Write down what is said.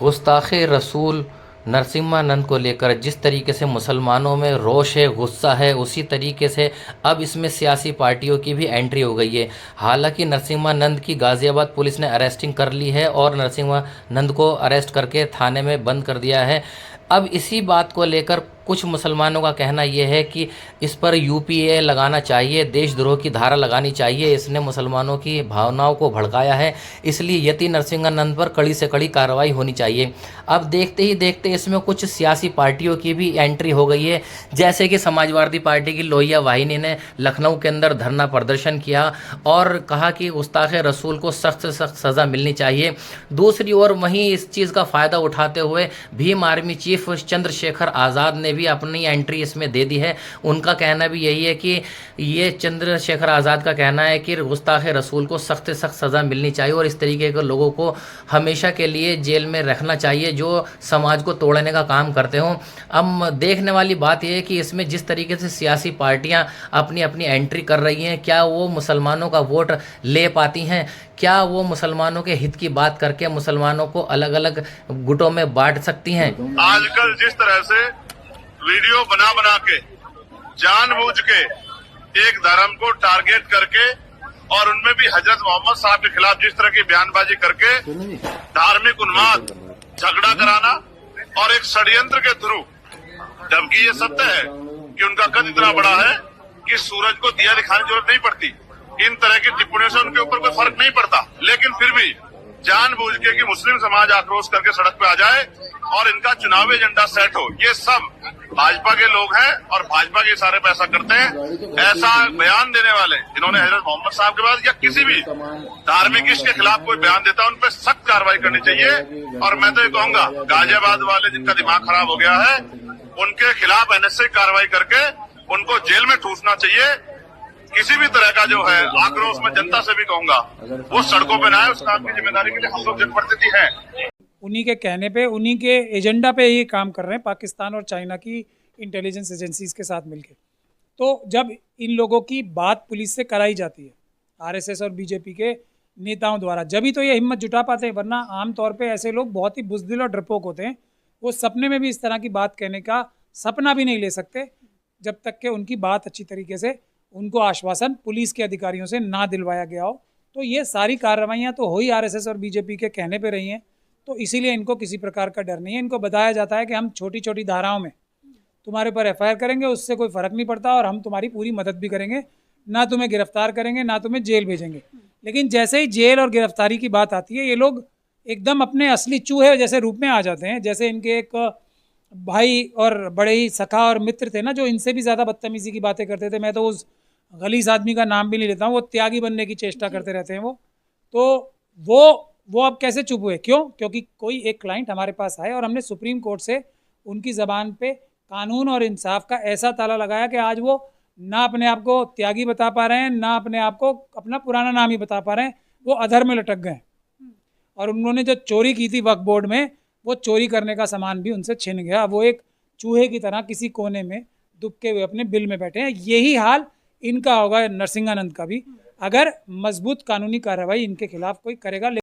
गुस्ताखे रसूल नरसिम्हानंद को लेकर जिस तरीके से मुसलमानों में रोष है, गुस्सा है, उसी तरीके से अब इसमें सियासी पार्टियों की भी एंट्री हो गई है। हालांकि नरसिम्हानंद की गाज़ियाबाद पुलिस ने अरेस्टिंग कर ली है और नरसिम्हानंद को अरेस्ट करके थाने में बंद कर दिया है। अब इसी बात को लेकर कुछ मुसलमानों का कहना यह है कि इस पर यूपीए लगाना चाहिए, देशद्रोह की धारा लगानी चाहिए, इसने मुसलमानों की भावनाओं को भड़काया है, इसलिए यति नरसिम्हानंद पर कड़ी से कड़ी कार्रवाई होनी चाहिए। अब देखते ही देखते इसमें कुछ सियासी पार्टियों की भी एंट्री हो गई है, जैसे कि समाजवादी पार्टी की लोहिया वाहिनी ने लखनऊ के अंदर धरना प्रदर्शन किया और कहा कि गुस्ताखे रसूल को सख्त से सख्त सज़ा मिलनी चाहिए। दूसरी ओर वहीं इस चीज़ का फ़ायदा उठाते हुए भीम आर्मी चीफ चंद्रशेखर आज़ाद ने भी अपनी एंट्री इसमें दे दी है। उनका कहना भी यही है कि ये चंद्रशेखर आज़ाद का कहना है कि गुस्ताखे रसूल को सख्त से सख्त सज़ा मिलनी चाहिए और इस तरीके के लोगों को हमेशा के लिए जेल में रखना चाहिए जो समाज को तोड़ने का काम करते हों। अब देखने वाली बात यह है कि इसमें जिस तरीके से सियासी पार्टियां अपनी अपनी एंट्री कर रही हैं, क्या वो मुसलमानों का वोट ले पाती हैं? क्या वो मुसलमानों के हित की बात करके मुसलमानों को अलग अलग गुटों में बांट सकती हैं? आजकल जिस तरह से वीडियो बना बना के जानबूझ के एक धर्म को टारगेट करके और उनमें भी हजरत मोहम्मद साहब के खिलाफ जिस तरह की बयानबाजी करके धार्मिक उन्माद, झगड़ा कराना और एक षड्यंत्र के थ्रू, जबकि ये सत्य है कि उनका कद इतना बड़ा है कि सूरज को दिया दिखाने की जरूरत नहीं पड़ती, इन तरह की टिप्पणियों से उनके ऊपर कोई फर्क नहीं पड़ता, लेकिन फिर भी जानबूझ के कि मुस्लिम समाज आक्रोश करके सड़क पे आ जाए और इनका चुनावी एजेंडा सेट हो। ये सब भाजपा के लोग हैं और भाजपा के इशारे पे ऐसा करते हैं। ऐसा बयान देने वाले जिन्होंने हजरत मोहम्मद साहब के बाद या किसी भी धार्मिक इश्क के खिलाफ कोई बयान देता है उन पर सख्त कार्रवाई करनी चाहिए। और मैं तो ये कहूंगा गाजियाबाद वाले जिनका दिमाग खराब हो गया है उनके खिलाफ एनएसए कार्रवाई करके उनको जेल में ठूसना चाहिए। किसी भी तरह का जो है आक्रोश में जनता से भी कहूंगा वो सड़कों पे ना आए, उस काम की जिम्मेदारी के लिए हम लोग जनप्रतिनिधि हैं। उन्हीं के कहने पे, उन्हीं के एजेंडा पे ये काम कर रहे हैं पाकिस्तान और चाइना की इंटेलिजेंस एजेंसीज के साथ मिलके। तो जब इन लोगों की बात पुलिस से कराई जाती है आरएसएस और बीजेपी के नेताओं द्वारा, जब ही तो ये हिम्मत जुटा पाते हैं, वरना आमतौर पे ऐसे लोग बहुत ही बुज़दिल और डरपोक होते हैं। वो सपने में भी इस तरह की बात कहने का सपना भी नहीं ले सकते जब तक कि उनकी बात अच्छी तरीके से, उनको आश्वासन पुलिस के अधिकारियों से ना दिलवाया गया हो। तो ये सारी कार्रवाइयाँ तो हो ही आरएसएस और बीजेपी के कहने पे रही हैं, तो इसीलिए इनको किसी प्रकार का डर नहीं है। इनको बताया जाता है कि हम छोटी छोटी धाराओं में तुम्हारे ऊपर एफआईआर करेंगे, उससे कोई फ़र्क नहीं पड़ता और हम तुम्हारी पूरी मदद भी करेंगे, ना तुम्हें गिरफ्तार करेंगे ना तुम्हें जेल भेजेंगे। लेकिन जैसे ही जेल और गिरफ्तारी की बात आती है ये लोग एकदम अपने असली चूहे जैसे रूप में आ जाते हैं। जैसे इनके एक भाई और बड़े ही सखा और मित्र थे ना, जो इनसे भी ज़्यादा बदतमीज़ी की बातें करते थे। मैं तो उस गलीस आदमी का नाम भी नहीं लेता हूँ, वो त्यागी बनने की चेष्टा करते रहते हैं वो। तो वो अब कैसे चुप हुए? क्यों? क्योंकि कोई एक क्लाइंट हमारे पास आए और हमने सुप्रीम कोर्ट से उनकी ज़बान पे कानून और इंसाफ का ऐसा ताला लगाया कि आज वो ना अपने आप को त्यागी बता पा रहे हैं, ना अपने आप को अपना पुराना नाम ही बता पा रहे हैं। वो अधर में लटक गए और उन्होंने जो चोरी की थी वक्फ बोर्ड में, वो चोरी करने का सामान भी उनसे छिन गया। वो एक चूहे की तरह किसी कोने में दुबके हुए अपने बिल में बैठे हैं। यही हाल इनका होगा, नरसिम्हानंद का भी, अगर मजबूत कानूनी कार्रवाई इनके खिलाफ कोई करेगा।